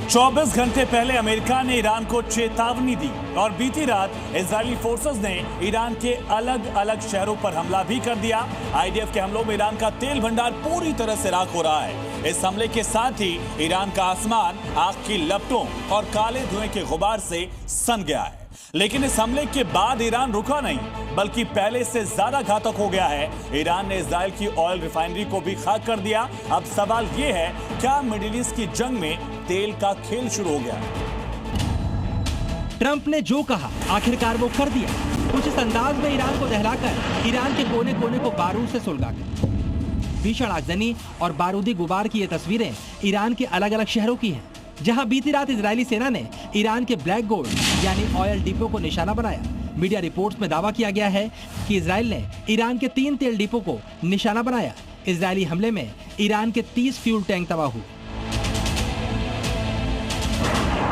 24 घंटे पहले अमेरिका ने ईरान को चेतावनी दी और बीती रात इजरायली फोर्सेस ने ईरान के अलग अलग शहरों पर हमला भी कर दिया। आईडीएफ के हमलों में ईरान का तेल भंडार पूरी तरह से राख हो रहा है। इस हमले के साथ ही ईरान का आसमान आग की लपटों और काले धुएं के गुबार से सन गया है। लेकिन इस हमले के बाद ईरान रुका नहीं, बल्कि पहले से ज्यादा घातक हो गया है। ईरान ने इजराइल की ऑयल रिफाइनरी को भी खाक कर दिया। अब सवाल यह है, क्या मिडिल ईस्ट की जंग में तेल का खेल शुरू हो गया? ट्रंप ने जो कहा आखिरकार वो कर दिया। कुछ इस अंदाज में ईरान को दहलाकर ईरान के कोने कोने को बारूद से सुलगाकर। भीषण आगजनी और बारूदी गुबार की ये तस्वीरें ईरान के अलग अलग शहरों की हैं, जहां बीती रात इजरायली सेना ने ईरान के ब्लैक गोल्ड यानी ऑयल डिपो को निशाना बनाया। मीडिया रिपोर्ट्स में दावा किया गया है कि इजराइल ने ईरान के 3 तेल डिपो को निशाना बनाया। इजरायली हमले में ईरान के 30 फ्यूल टैंक तबाह हुए।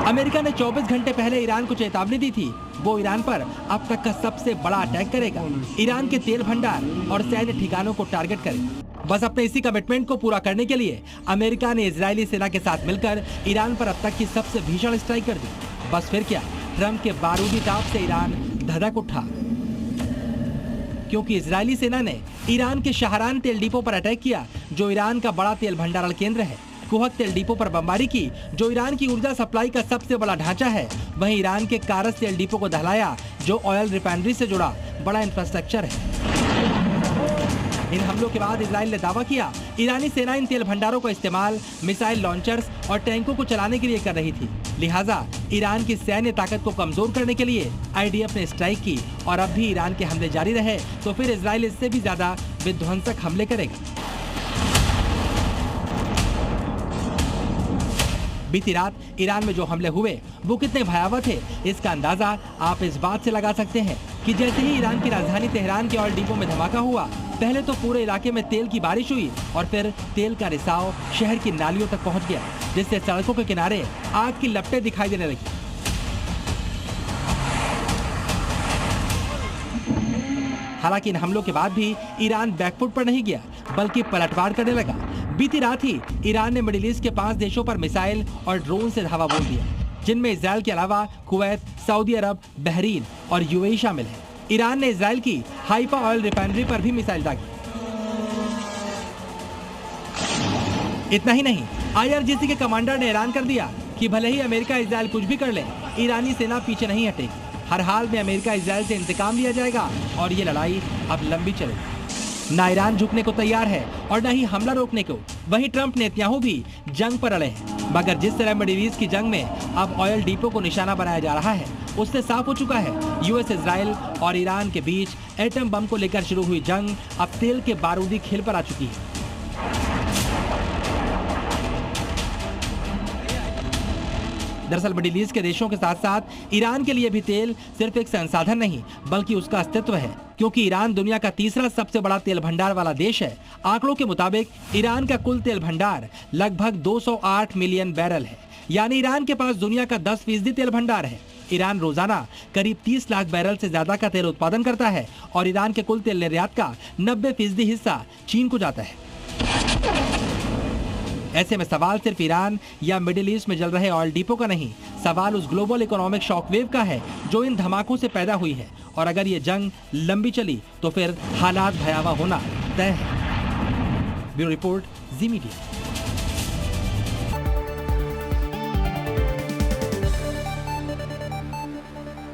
अमेरिका ने 24 घंटे पहले ईरान को चेतावनी दी थी, वो ईरान पर अब तक का सबसे बड़ा अटैक करेगा। ईरान के तेल भंडार और सैन्य ठिकानों को टारगेट करेगा। बस अपने इसी कमिटमेंट को पूरा करने के लिए अमेरिका ने इजरायली सेना के साथ मिलकर ईरान पर अब तक की सबसे भीषण स्ट्राइक कर दी। बस फिर क्या, ट्रंप के बारूदी ताप से ईरान धधक उठा, क्योंकि इजरायली सेना ने ईरान के शहरान तेल डिपो पर अटैक किया, जो ईरान का बड़ा तेल भंडारण केंद्र है। कुहक तेल डिपो पर बमबारी की, जो ईरान की ऊर्जा सप्लाई का सबसे बड़ा ढांचा है। वहीं ईरान के कारस तेल डिपो को दहलाया, जो ऑयल रिफाइनरी से जुड़ा बड़ा इंफ्रास्ट्रक्चर है। इन हमलों के बाद इजराइल ने दावा किया, ईरानी सेना इन तेल भंडारों का इस्तेमाल मिसाइल लॉन्चर्स और टैंकों को चलाने के लिए कर रही थी। लिहाजा ईरान की सैन्य ताकत को कमजोर करने के लिए आईडीएफ ने स्ट्राइक की और अब भी ईरान के हमले जारी रहे तो फिर इजराइल इससे भी ज्यादा विध्वंसक हमले करेगा। बीती रात ईरान में जो हमले हुए वो कितने भयावह थे, इसका अंदाजा आप इस बात से लगा सकते हैं कि जैसे ही ईरान की राजधानी तेहरान के ऑयल डिपो में धमाका हुआ, पहले तो पूरे इलाके में तेल की बारिश हुई और फिर तेल का रिसाव शहर की नालियों तक पहुंच गया, जिससे सड़कों के किनारे आग की लपटें दिखाई देने लगी। हालांकि इन हमलों के बाद भी ईरान बैकफुट पर नहीं गया, बल्कि पलटवार करने लगा। बीती रात ही ईरान ने मिडिल ईस्ट के 5 देशों पर मिसाइल और ड्रोन से धावा बोल दिया, जिनमें इजराइल के अलावा कुवैत, सऊदी अरब, बहरीन और यूएई शामिल है। ईरान ने इजराइल की हाइफा ऑयल रिफाइनरी पर भी मिसाइल दागी। इतना ही नहीं, आईआरजीसी के कमांडर ने ऐलान कर दिया कि भले ही अमेरिका इजराइल कुछ भी कर ले, ईरानी सेना पीछे नहीं हटेगी। हर हाल में अमेरिका इजराइल से इंतकाम लिया जाएगा और ये लड़ाई अब लंबी चलेगी। ना ईरान झुकने को तैयार है और न ही हमला रोकने को। वहीं ट्रंप नेतन्याहू भी जंग पर अड़े हैं, मगर जिस तरह मिडिल ईस्ट की जंग में अब ऑयल डिपो को निशाना बनाया जा रहा है, उससे साफ हो चुका है यूएस, इजराइल और ईरान के बीच एटम बम को लेकर शुरू हुई जंग अब तेल के बारूदी खेल पर आ चुकी है। दरअसल मिडिल ईस्ट के देशों के साथ साथ ईरान के लिए भी तेल सिर्फ एक संसाधन नहीं, बल्कि उसका अस्तित्व है, क्योंकि ईरान दुनिया का तीसरा सबसे बड़ा तेल भंडार वाला देश है। आंकड़ों के मुताबिक ईरान का कुल तेल भंडार लगभग 208 मिलियन बैरल है, यानी ईरान के पास दुनिया का 10% तेल भंडार है। ईरान रोजाना करीब 30 लाख बैरल से ज्यादा का तेल उत्पादन करता है और ईरान के कुल तेल निर्यात का 90% हिस्सा चीन को जाता है। ऐसे में सवाल सिर्फ ईरान या मिडिल ईस्ट में जल रहे ऑयल डिपो का नहीं, सवाल उस ग्लोबल इकोनॉमिक शॉकवेव का है जो इन धमाकों से पैदा हुई है। और अगर ये जंग लंबी चली तो फिर हालात भयावह होना तय है। ब्यूरो रिपोर्ट, जी मीडिया।